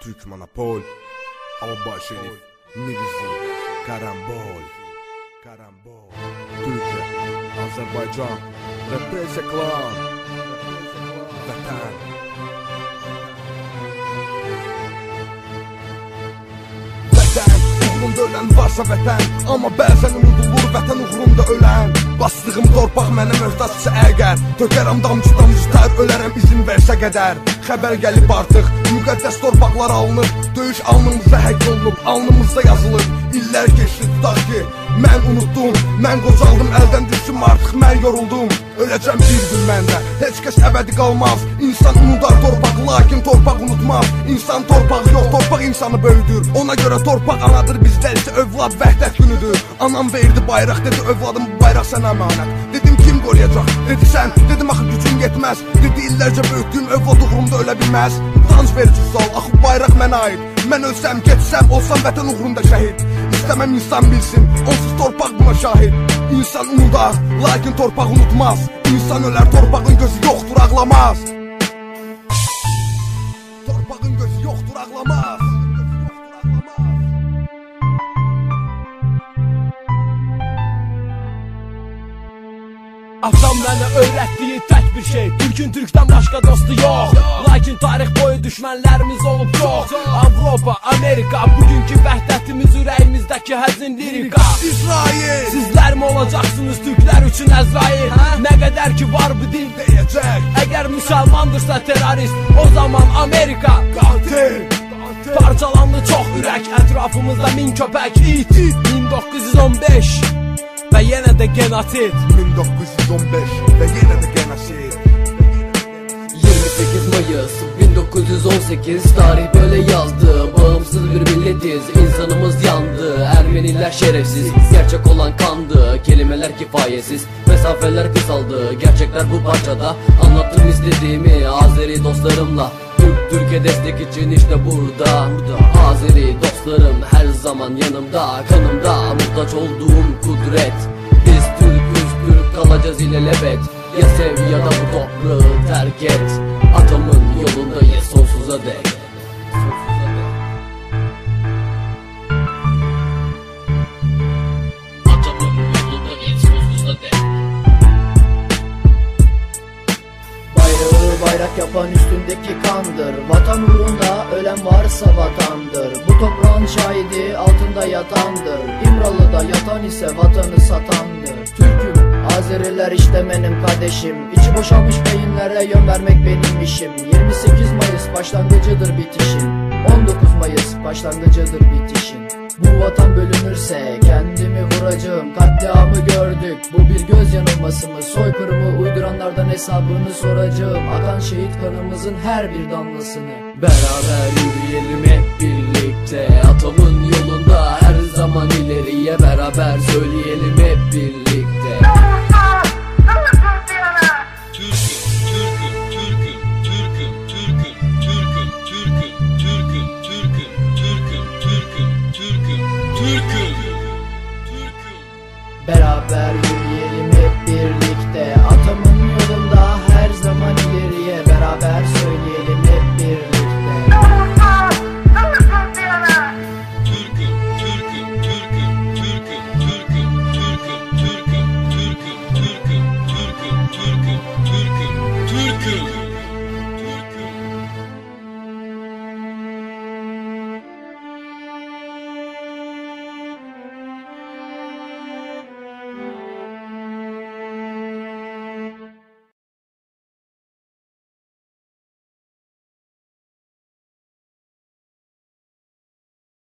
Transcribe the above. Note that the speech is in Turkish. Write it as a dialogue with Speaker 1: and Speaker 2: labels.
Speaker 1: Türk Monopol, Avba Şerif, Mirzi, Karambol, Türkiye, Azerbaycan, Represiya Klan, Vatan. Vatan, uğrunda ölen varsa vətən, amma bəzən unudulur vətən uğrunda ölən. Bastığım torpaq mənə möhtacsa əgər, tökərəm damcı tər, ölərəm izin versə qədər. Xəbər gəlib artıq, müqəddəs torpaqlar alınıb, döyüş alnımıza həkk olunub, alnımızda yazılıb. İllər keçdi tutaq ki, mən unutdum, mən qocaldım, əldən düşdüm artıq, mən yoruldum. Öləcəm bir gün məndə, heç kəs əbədi qalmaz. İnsan unudar torpağı, lakin torpaq unutmaz. İnsan torpağı yox, torpaq insanı böyüdür. Ona görə torpaq anadır, bizdə isə övlad vəhdət günüdür. Anam verdi bayraq, dedi övladım bu bayraq sənə əmanət. Dedim kim qoruyacaq, dedi sən, dedim axı gücün yetməz. Dedi illərcə böyütdüyüm övlad uğrunda ölə bilməz. Utanc verici sual, axı bayraq mənə aid. Mən ölsəm, getsəm, olsam vətən uğrunda şəhid. İstəməm insan bilsin, onsuz torpaq buna şahid. İnsan unudar, lakin torpaq unutmaz. İnsan ölər, torpağın gözü yoxdur, ağlamaz. Torpağın gözü yoxdur, ağlamaz.
Speaker 2: Atam mənə öyrətdiyi tək bir şey, Türkün Türkdən başqa dostu yox. Lakin tarix boyu düşmənlərimiz olub çox. Avropa, Amerika, bugünkü vəhdətimiz ürəyimizdəki həzin lirika.
Speaker 1: İsrail,
Speaker 2: Sizlər mi olacaqsınız Türklər üçün Əzrail? Nə qədər ki var bu din
Speaker 1: deyəcək,
Speaker 2: əgər müsəlmandırsa terrorist, o zaman Amerika
Speaker 1: qatil.
Speaker 2: Parçalandı çox ürək, ətrafımızda min köpək it. 1915 və yenə də genosid.
Speaker 1: 1915 və yenə də genosid.
Speaker 3: 28 Mayıs 1918 tarih böyle yazdı. Bağımsız bir milletiz, insanımız yandı. Ermeniler şerefsiz, gerçek olan kandı. Kelimeler kifayetsiz, mesafeler kısaldı. Gerçekler bu parçada, anlattım istediğimi Azeri dostlarımla. Türkiye destek için işte burada. Azeri dostlarım her zaman yanımda. Kanımda muhtaç olduğum kudret. Biz Türk'üz, Türk kalacağız ilelebet. Ya sev ya da bu toprağı terk et. Atamın yolundayız sonsuza dek. Atamın yolundayız sonsuza dek.
Speaker 4: Bayrağı bayrak yapan üstündeki kandır. Vatan uğrunda ölen varsa vatandır. Bu toprağın şahidi altında yatandır. İmralı'da yatan ise vatanı satandır. Türk'üm, Azeriler işte benim kardeşim. İçi boşalmış beyinlere yön vermek benim işim. 28 Mayıs başlangıcıdır bitişin. 19 Mayıs başlangıcıdır bitişin. Bu vatan bölünürse kendimi vuracağım. Katliamı gördük, bu bir göz yanılması mı? Soykırımı uyduranlardan hesabını soracağım. Akan şehit kanımızın her bir damlasını.
Speaker 3: Beraber yürüyelim hep birlikte. Atamın yolunda her zaman ileriye beraber söyleyelim hep birlikte.